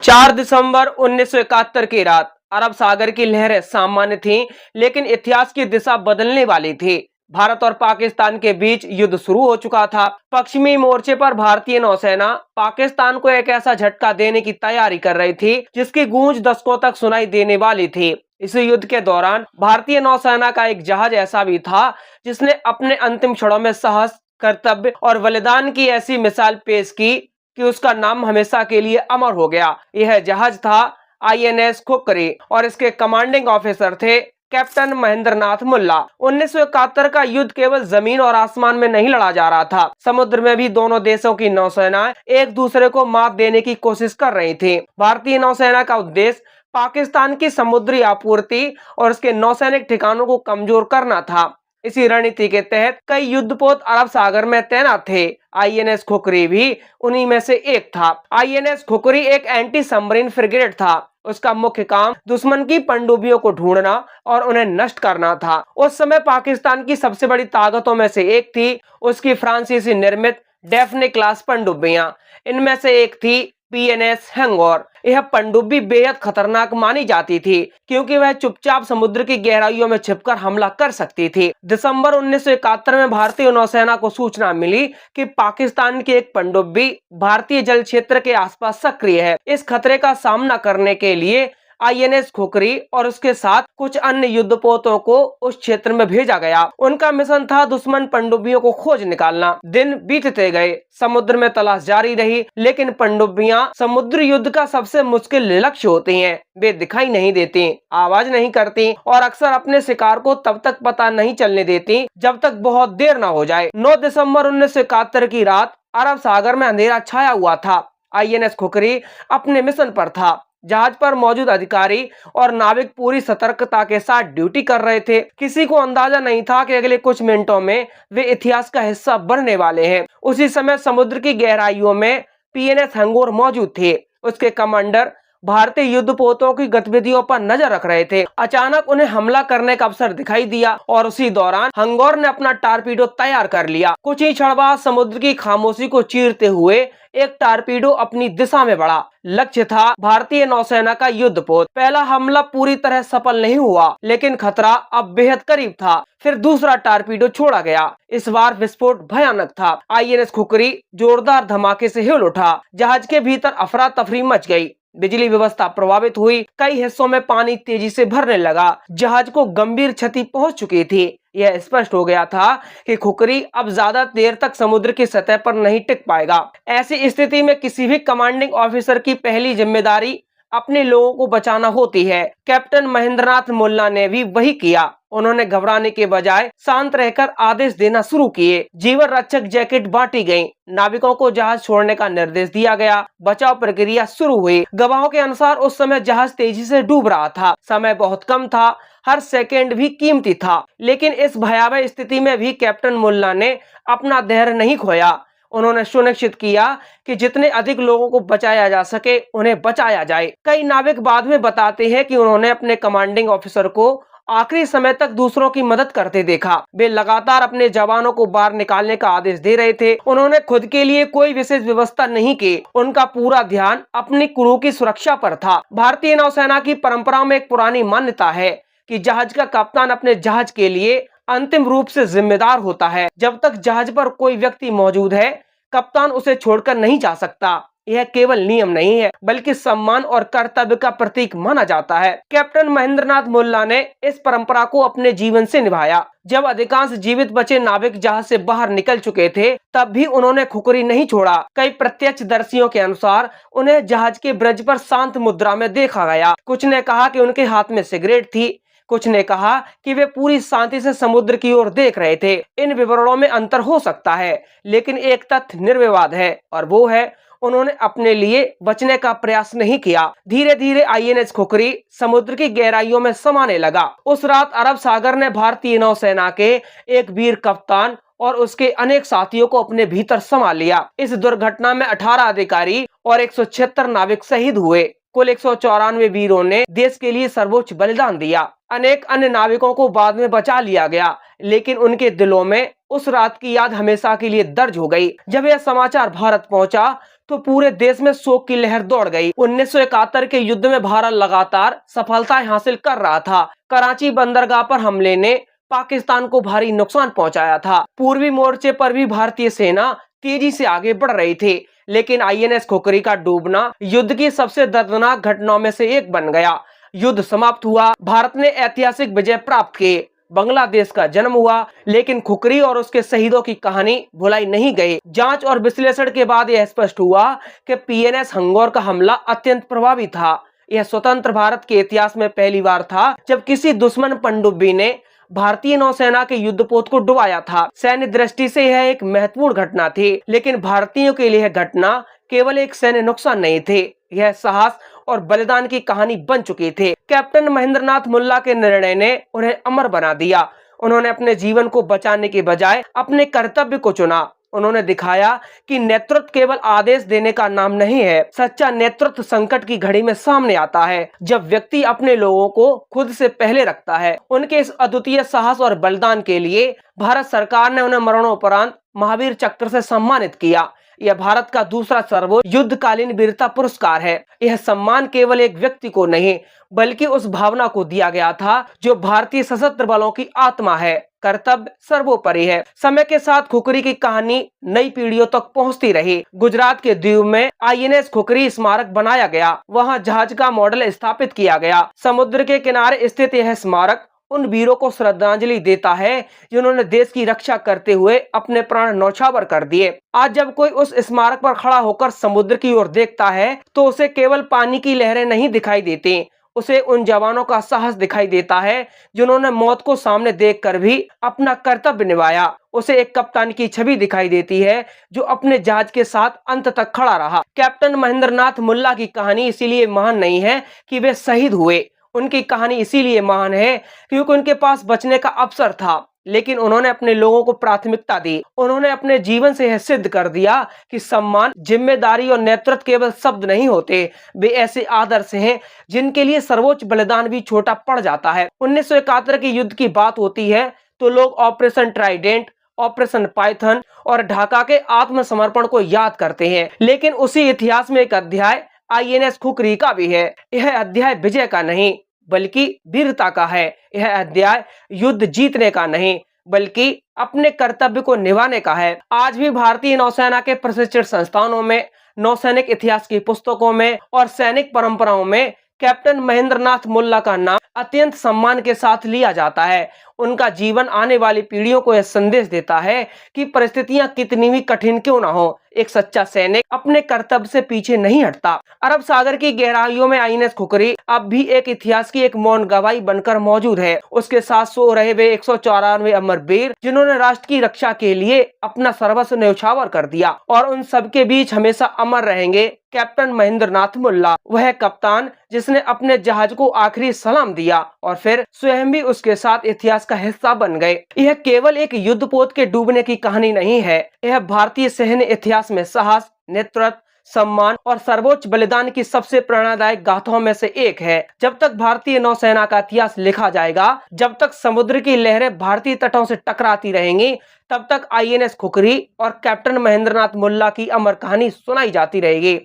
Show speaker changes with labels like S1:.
S1: 4 दिसंबर 1971 की रात अरब सागर की लहरें सामान्य थीं, लेकिन इतिहास की दिशा बदलने वाली थी। भारत और पाकिस्तान के बीच युद्ध शुरू हो चुका था। पश्चिमी मोर्चे पर भारतीय नौसेना पाकिस्तान को एक ऐसा झटका देने की तैयारी कर रही थी जिसकी गूंज दशकों तक सुनाई देने वाली थी। इस युद्ध के दौरान भारतीय नौसेना का एक जहाज ऐसा भी था जिसने अपने अंतिम क्षणों में साहस, कर्तव्य और बलिदान की ऐसी मिसाल पेश की कि उसका नाम हमेशा के लिए अमर हो गया। यह जहाज था आईएनएस खुकरी और इसके कमांडिंग ऑफिसर थे कैप्टन महेंद्रनाथ मुल्ला। 1971 का युद्ध केवल जमीन और आसमान में नहीं लड़ा जा रहा था, समुद्र में भी दोनों देशों की नौसेनाएं एक दूसरे को मात देने की कोशिश कर रही थी। भारतीय नौसेना का उद्देश्य पाकिस्तान की समुद्री आपूर्ति और उसके नौसैनिक ठिकानों को कमजोर करना था। इसी रणनीति के तहत कई युद्धपोत अरब सागर में तैनात थे। आईएनएस खुकरी भी उन्हीं में से एक था। आईएनएस खुकरी एक एंटी सबमरीन फ्रिगेट था। उसका मुख्य काम दुश्मन की पनडुब्बियों को ढूंढना और उन्हें नष्ट करना था। उस समय पाकिस्तान की सबसे बड़ी ताकतों में से एक थी उसकी फ्रांसीसी निर्मित डेफने क्लास पनडुब्बियां। इनमें से एक थी पीएनएस हैंगोर। यह पनडुब्बी बेहद खतरनाक मानी जाती थी क्योंकि वह चुपचाप समुद्र की गहराइयों में छिपकर हमला कर सकती थी। दिसंबर 1971 में भारतीय नौसेना को सूचना मिली कि पाकिस्तान की एक पनडुब्बी भारतीय जल क्षेत्र के आसपास सक्रिय है। इस खतरे का सामना करने के लिए आईएनएस खुकरी और उसके साथ कुछ अन्य युद्धपोतों को उस क्षेत्र में भेजा गया। उनका मिशन था दुश्मन पनडुब्बियों को खोज निकालना। दिन बीतते गए, समुद्र में तलाश जारी रही, लेकिन पनडुब्बियां समुद्री युद्ध का सबसे मुश्किल लक्ष्य होती हैं। वे दिखाई नहीं देती, आवाज नहीं करती और अक्सर अपने शिकार को तब तक पता नहीं चलने देती जब तक बहुत देर न हो जाए। 9 दिसंबर 1971 की रात अरब सागर में अंधेरा छाया हुआ था। आईएनएस खुकरी अपने मिशन पर था। जहाज पर मौजूद अधिकारी और नाविक पूरी सतर्कता के साथ ड्यूटी कर रहे थे। किसी को अंदाजा नहीं था कि अगले कुछ मिनटों में वे इतिहास का हिस्सा बनने वाले हैं। उसी समय समुद्र की गहराइयों में पीएनएस हैंगोर मौजूद थे। उसके कमांडर भारतीय युद्धपोतों की गतिविधियों पर नजर रख रहे थे। अचानक उन्हें हमला करने का अवसर दिखाई दिया और उसी दौरान हैंगोर ने अपना टारपीडो तैयार कर लिया। कुछ ही क्षण बाद समुद्र की खामोशी को चीरते हुए एक टारपीडो अपनी दिशा में बढ़ा। लक्ष्य था भारतीय नौसेना का युद्धपोत। पहला हमला पूरी तरह सफल नहीं हुआ, लेकिन खतरा अब बेहद करीब था। फिर दूसरा टारपीडो छोड़ा गया। इस बार विस्फोट भयानक था। आईएनएस खुकरी जोरदार धमाके से हिल उठा। जहाज के भीतर अफरा तफरी मच गई। बिजली व्यवस्था प्रभावित हुई। कई हिस्सों में पानी तेजी से भरने लगा। जहाज को गंभीर क्षति पहुंच चुकी थी। यह स्पष्ट हो गया था कि खुकरी अब ज्यादा देर तक समुद्र की सतह पर नहीं टिक पाएगा। ऐसी स्थिति में किसी भी कमांडिंग ऑफिसर की पहली जिम्मेदारी अपने लोगों को बचाना होती है। कैप्टन महेंद्रनाथ मुल्ला ने भी वही किया। उन्होंने घबराने के बजाय शांत रहकर आदेश देना शुरू किए। जीवन रक्षक जैकेट बांटी गयी। नाविकों को जहाज छोड़ने का निर्देश दिया गया। बचाव प्रक्रिया शुरू हुई। गवाहों के अनुसार उस समय जहाज तेजी से डूब रहा था। समय बहुत कम था, हर सेकेंड भी कीमती था। लेकिन इस भयावह स्थिति में भी कैप्टन मुल्ला ने अपना धैर्य नहीं खोया। उन्होंने सुनिश्चित किया कि जितने अधिक लोगों को बचाया जा सके उन्हें बचाया जाए। कई नाविक बाद में बताते हैं कि उन्होंने अपने कमांडिंग ऑफिसर को आखिरी समय तक दूसरों की मदद करते देखा। वे लगातार अपने जवानों को बाहर निकालने का आदेश दे रहे थे। उन्होंने खुद के लिए कोई विशेष व्यवस्था नहीं की। उनका पूरा ध्यान अपनी क्रू की सुरक्षा पर था। भारतीय नौसेना की परंपरा में एक पुरानी मान्यता है कि जहाज का कप्तान अपने जहाज के लिए अंतिम रूप से जिम्मेदार होता है। जब तक जहाज पर कोई व्यक्ति मौजूद है, कप्तान उसे छोड़कर नहीं जा सकता। यह केवल नियम नहीं है, बल्कि सम्मान और कर्तव्य का प्रतीक माना जाता है। कैप्टन महेंद्रनाथ मुल्ला ने इस परंपरा को अपने जीवन से निभाया। जब अधिकांश जीवित बचे नाविक जहाज से बाहर निकल चुके थे, तब भी उन्होंने खुकरी नहीं छोड़ा। कई प्रत्यक्षदर्शियों के अनुसार उन्हें जहाज के ब्रिज पर शांत मुद्रा में देखा गया। कुछ ने कहा कि उनके हाथ में सिगरेट थी, कुछ ने कहा कि वे पूरी शांति से समुद्र की ओर देख रहे थे। इन विवरणों में अंतर हो सकता है, लेकिन एक तथ्य निर्विवाद है और वो है उन्होंने अपने लिए बचने का प्रयास नहीं किया। धीरे धीरे आईएनएस खुकरी समुद्र की गहराइयों में समाने लगा। उस रात अरब सागर ने भारतीय नौसेना के एक वीर कप्तान और उसके अनेक साथियों को अपने भीतर समा लिया। इस दुर्घटना में 18 अधिकारी और 176 नाविक शहीद हुए। कुल 194 वीरों ने देश के लिए सर्वोच्च बलिदान दिया। अनेक अन्य नाविकों को बाद में बचा लिया गया, लेकिन उनके दिलों में उस रात की याद हमेशा के लिए दर्ज हो गई। जब यह समाचार भारत पहुंचा तो पूरे देश में शोक की लहर दौड़ गई। 1971 के युद्ध में भारत लगातार सफलताएं हासिल कर रहा था। कराची बंदरगाह पर हमले ने पाकिस्तान को भारी नुकसान पहुंचाया था। पूर्वी मोर्चे पर भी भारतीय सेना तेजी से आगे बढ़ रही थी, लेकिन आईएनएस खुखरी का डूबना युद्ध की सबसे दर्दनाक घटनाओं में से एक बन गया। युद्ध समाप्त हुआ, भारत ने ऐतिहासिक विजय प्राप्त की, बांग्लादेश का जन्म हुआ, लेकिन खुखरी और उसके शहीदों की कहानी भुलाई नहीं गई। जांच और विश्लेषण के बाद यह स्पष्ट हुआ कि पीएनएस हंगौर का हमला अत्यंत प्रभावी था। यह स्वतंत्र भारत के इतिहास में पहली बार था जब किसी दुश्मन पनडुब्बी ने भारतीय नौसेना के युद्धपोत को डुबाया था। सैन्य दृष्टि से यह एक महत्वपूर्ण घटना थी, लेकिन भारतीयों के लिए यह घटना केवल एक सैन्य नुकसान नहीं थी, यह साहस और बलिदान की कहानी बन चुकी थी। कैप्टन महेंद्रनाथ मुल्ला के निर्णय ने उन्हें अमर बना दिया। उन्होंने अपने जीवन को बचाने के बजाय अपने कर्तव्य को चुना। उन्होंने दिखाया कि नेतृत्व केवल आदेश देने का नाम नहीं है। सच्चा नेतृत्व संकट की घड़ी में सामने आता है, जब व्यक्ति अपने लोगों को खुद से पहले रखता है। उनके इस अद्वितीय साहस और बलिदान के लिए भारत सरकार ने उन्हें मरणोपरांत महावीर चक्र से सम्मानित किया। यह भारत का दूसरा सर्वोच्च युद्धकालीन वीरता पुरस्कार है। यह सम्मान केवल एक व्यक्ति को नहीं, बल्कि उस भावना को दिया गया था जो भारतीय सशस्त्र बलों की आत्मा है। कर्तव्य सर्वोपरि है। समय के साथ खुखरी की कहानी नई पीढ़ियों तक पहुंचती रही। गुजरात के दीव में आईएनएस खुखरी स्मारक बनाया गया। वहां जहाज का मॉडल स्थापित किया गया। समुद्र के किनारे स्थित यह स्मारक उन वीरों को श्रद्धांजलि देता है जिन्होंने देश की रक्षा करते हुए अपने प्राण न्यौछावर कर दिए। आज जब कोई उस स्मारक पर खड़ा होकर समुद्र की ओर देखता है तो उसे केवल पानी की लहरें नहीं दिखाई देती, उसे उन जवानों का साहस दिखाई देता है जिन्होंने मौत को सामने देखकर भी अपना कर्तव्य निभाया। उसे एक कप्तान की छवि दिखाई देती है जो अपने जहाज के साथ अंत तक खड़ा रहा। कैप्टन महेंद्रनाथ मुल्ला की कहानी इसीलिए महान नहीं है कि वे शहीद हुए, उनकी कहानी इसीलिए महान है क्योंकि उनके पास बचने का अवसर था, लेकिन उन्होंने अपने लोगों को प्राथमिकता दी। उन्होंने अपने जीवन से यह सिद्ध कर दिया कि सम्मान, जिम्मेदारी और नेतृत्व केवल शब्द नहीं होते, वे ऐसे आदर्श हैं जिनके लिए सर्वोच्च बलिदान भी छोटा पड़ जाता है। 1971 के युद्ध की बात होती है तो लोग ऑपरेशन ट्राइडेंट, ऑपरेशन पाइथन और ढाका के आत्मसमर्पण को याद करते हैं, लेकिन उसी इतिहास में एक अध्याय आईएनएस खुखरी का भी है। यह अध्याय विजय का नहीं बल्कि वीरता का है। यह अध्याय युद्ध जीतने का नहीं बल्कि अपने कर्तव्य को निभाने का है। आज भी भारतीय नौसेना के प्रशिक्षण संस्थानों में, नौसैनिक इतिहास की पुस्तकों में और सैनिक परंपराओं में कैप्टन महेंद्रनाथ मुल्ला का नाम अत्यंत सम्मान के साथ लिया जाता है। उनका जीवन आने वाली पीढ़ियों को यह संदेश देता है कि परिस्थितियां कितनी भी कठिन क्यों ना हो, एक सच्चा सैनिक अपने कर्तव्य से पीछे नहीं हटता। अरब सागर की गहराइयों में आईएनएस खुखरी अब भी एक इतिहास की एक मौन गवाही बनकर मौजूद है। उसके साथ सो रहे वे 194 अमर वीर जिन्होंने राष्ट्र की रक्षा के लिए अपना सर्वस्व न्यौछावर कर दिया, और उन सबके बीच हमेशा अमर रहेंगे कैप्टन महेंद्रनाथ मुल्ला, वह कप्तान जिसने अपने जहाज को आखिरी सलाम दिया और फिर स्वयं भी उसके साथ इतिहास का हिस्सा बन गए। यह केवल एक युद्धपोत के डूबने की कहानी नहीं है, यह भारतीय सैन्य इतिहास में साहस, नेतृत्व, सम्मान और सर्वोच्च बलिदान की सबसे प्रेरणादायक गाथाओं में से एक है। जब तक भारतीय नौसेना का इतिहास लिखा जाएगा, जब तक समुद्र की लहरें भारतीय तटों से टकराती रहेंगी, तब तक आईएनएस खुखरी और कैप्टन महेंद्रनाथ मुल्ला की अमर कहानी सुनाई जाती रहेगी।